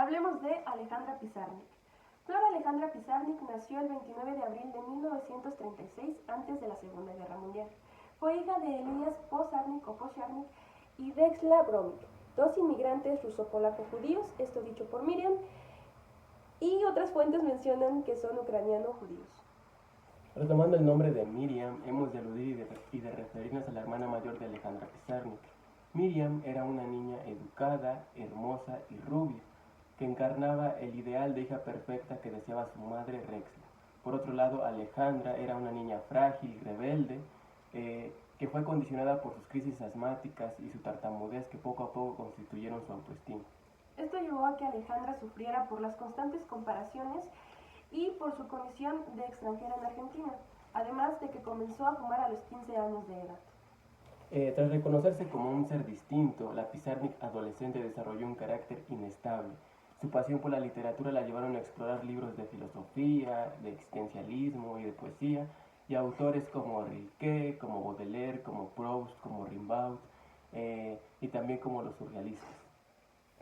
Hablemos de Alejandra Pizarnik. Flora Alejandra Pizarnik nació el 29 de abril de 1936, antes de la Segunda Guerra Mundial. Fue hija de Elías Pozarnik o Pozarnik y Vexla Bromik, dos inmigrantes ruso-polaco-judíos, esto dicho por Miriam, y otras fuentes mencionan que son ucraniano-judíos. Retomando el nombre de Miriam, hemos de aludir y de referirnos a la hermana mayor de Alejandra Pizarnik. Miriam era una niña educada, hermosa y rubia, que encarnaba el ideal de hija perfecta que deseaba su madre Rexla. Por otro lado, Alejandra era una niña frágil y rebelde, que fue condicionada por sus crisis asmáticas y su tartamudez que poco a poco constituyeron su autoestima. Esto llevó a que Alejandra sufriera por las constantes comparaciones y por su condición de extranjera en Argentina, además de que comenzó a fumar a los 15 años de edad. Tras reconocerse como un ser distinto, la Pizarnik adolescente desarrolló un carácter inestable. Su pasión por la literatura la llevaron a explorar libros de filosofía, de existencialismo y de poesía, y autores como Rilke, como Baudelaire, como Proust, como Rimbaud, y también como los surrealistas.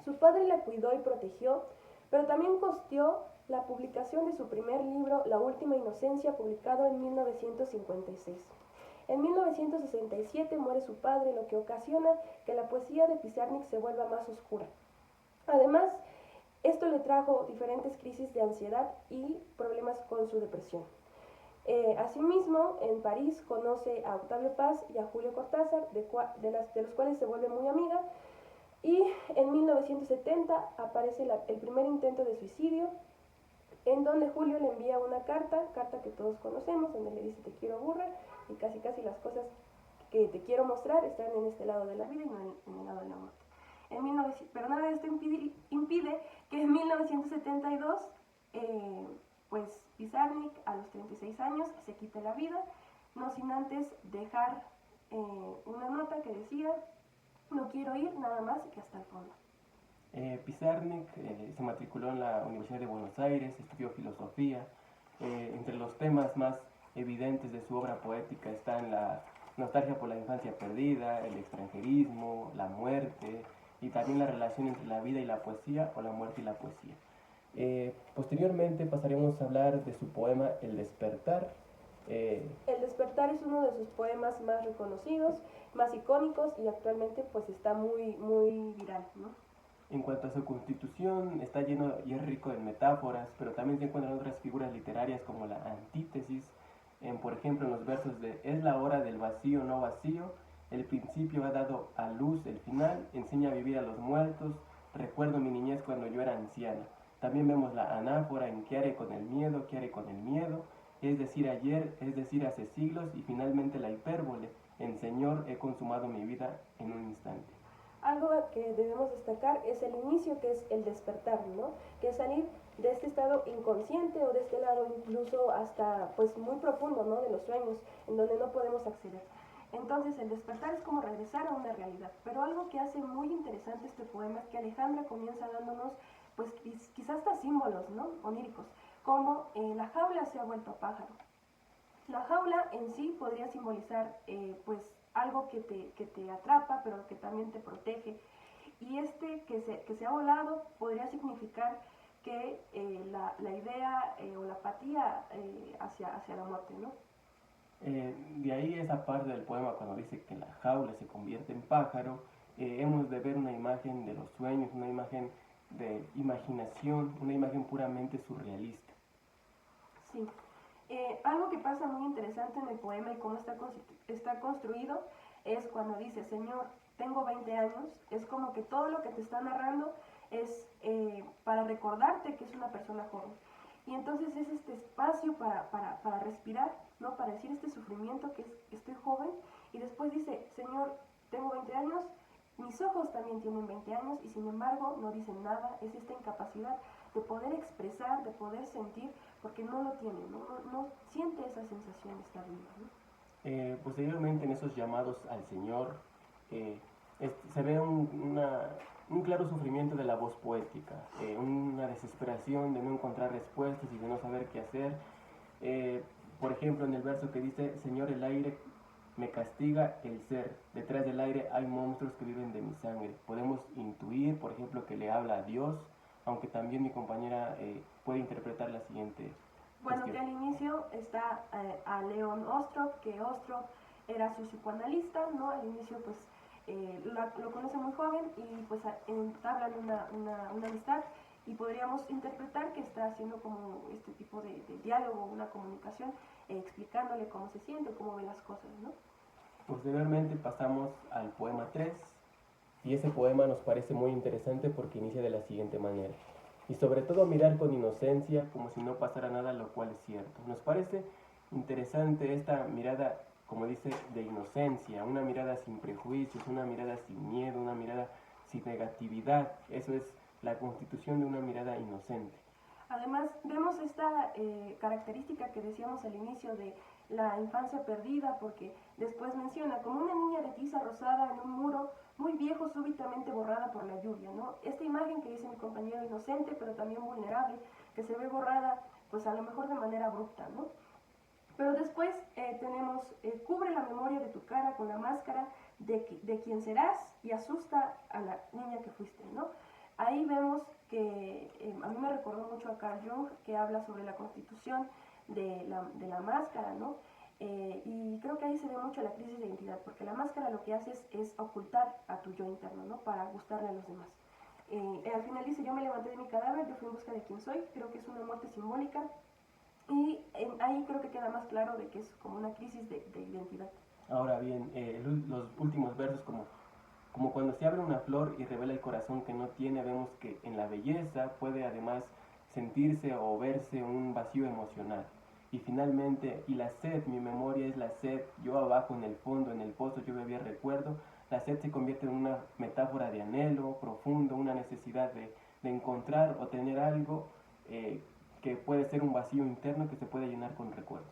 Su padre la cuidó y protegió, pero también costeó la publicación de su primer libro, La Última Inocencia, publicado en 1956. En 1967 muere su padre, lo que ocasiona que la poesía de Pizarnik se vuelva más oscura. Además, esto le trajo diferentes crisis de ansiedad y problemas con su depresión. Asimismo, en París conoce a Octavio Paz y a Julio Cortázar, de los cuales se vuelve muy amiga, y en 1970 aparece el primer intento de suicidio, en donde Julio le envía una carta que todos conocemos, donde le dice te quiero burra, y casi las cosas que te quiero mostrar están en este lado de la vida y no en el lado de la muerte. Pero nada de esto impide que en 1972 pues Pizarnik a los 36 años se quite la vida, no sin antes dejar una nota que decía no quiero ir nada más que hasta el fondo. Pizarnik se matriculó en la Universidad de Buenos Aires, estudió filosofía. Entre los temas más evidentes de su obra poética están la nostalgia por la infancia perdida, el extranjerismo, la muerte y también la relación entre la vida y la poesía o la muerte y la poesía. Posteriormente pasaremos a hablar de su poema El Despertar. El Despertar es uno de sus poemas más reconocidos, más icónicos y actualmente pues está muy viral, ¿no? En cuanto a su constitución, está lleno y es rico en metáforas, pero también se encuentran otras figuras literarias como la antítesis, por ejemplo en los versos de es la hora del vacío no vacío, el principio ha dado a luz el final, enseña a vivir a los muertos, recuerdo mi niñez cuando yo era anciana. También vemos la anáfora en qué haré con el miedo, qué haré con el miedo, es decir ayer, es decir hace siglos, y finalmente la hipérbole, en Señor he consumado mi vida en un instante. Algo que debemos destacar es el inicio, que es el despertar, ¿no? Que es salir de este estado inconsciente o de este lado incluso hasta pues muy profundo, ¿no? De los sueños, en donde no podemos acceder. Entonces el despertar es como regresar a una realidad. Pero algo que hace muy interesante este poema es que Alejandra comienza dándonos pues quizás hasta símbolos, ¿no? Oníricos, como la jaula se ha vuelto pájaro. La jaula en sí podría simbolizar pues algo que te atrapa, pero que también te protege. Y que se ha volado podría significar que la idea o la apatía hacia la muerte, ¿no? De ahí esa parte del poema cuando dice que la jaula se convierte en pájaro, hemos de ver una imagen de los sueños, una imagen de imaginación, una imagen puramente surrealista. Sí. Algo que pasa muy interesante en el poema y cómo está construido es cuando dice, Señor, tengo 20 años, es como que todo lo que te está narrando es para recordarte que es una persona joven. Y entonces es este espacio para respirar, ¿no? Para decir este sufrimiento que es estoy joven, y después dice, Señor, tengo 20 años, mis ojos también tienen 20 años y sin embargo no dicen nada, es esta incapacidad de poder expresar, de poder sentir, porque no lo tiene, no siente esa sensación de estar vivo, ¿no? Posteriormente en esos llamados al Señor se ve un claro sufrimiento de la voz poética, una desesperación de no encontrar respuestas y de no saber qué hacer. Por ejemplo, en el verso que dice, Señor, el aire me castiga el ser, detrás del aire hay monstruos que viven de mi sangre. Podemos intuir, por ejemplo, que le habla a Dios, aunque también mi compañera puede interpretar la siguiente Bueno, cuestión. que al inicio está a Leon Ostrov, que Ostrov era su psicoanalista, ¿no? Al inicio pues lo conoce muy joven y pues entablan una amistad y podríamos interpretar que está haciendo como este tipo de diálogo, una comunicación, explicándole cómo se siente, cómo ve las cosas, ¿no? Posteriormente pasamos al poema 3 y ese poema nos parece muy interesante porque inicia de la siguiente manera. Y sobre todo mirar con inocencia como si no pasara nada, lo cual es cierto. Nos parece interesante esta mirada, como dice, de inocencia, una mirada sin prejuicios, una mirada sin miedo, una mirada sin negatividad. Eso es la constitución de una mirada inocente. Además, vemos esta característica que decíamos al inicio de la infancia perdida, porque después menciona como una niña de tiza rosada en un muro muy viejo súbitamente borrada por la lluvia, ¿no? Esta imagen que dice mi compañero, inocente pero también vulnerable, que se ve borrada pues a lo mejor de manera abrupta, ¿no? Pero después tenemos, cubre la memoria de tu cara con la máscara de quien serás y asusta a la niña que fuiste, ¿no? Ahí vemos que a mí me recordó mucho a Carl Jung, que habla sobre la constitución de la máscara, ¿no? Y creo que ahí se ve mucho la crisis de identidad, porque la máscara lo que hace es ocultar a tu yo interno, ¿no? Para gustarle a los demás. Al final dice, yo me levanté de mi cadáver, yo fui en busca de quién soy, creo que es una muerte simbólica, y ahí creo que queda más claro de que es como una crisis de identidad. Ahora bien, los últimos versos como cuando se abre una flor y revela el corazón que no tiene, vemos que en la belleza puede además sentirse o verse un vacío emocional. Y finalmente, y la sed, mi memoria es la sed, yo abajo en el fondo, en el pozo, yo bebía recuerdo, la sed se convierte en una metáfora de anhelo profundo, una necesidad de encontrar o tener algo que puede ser un vacío interno que se puede llenar con recuerdos.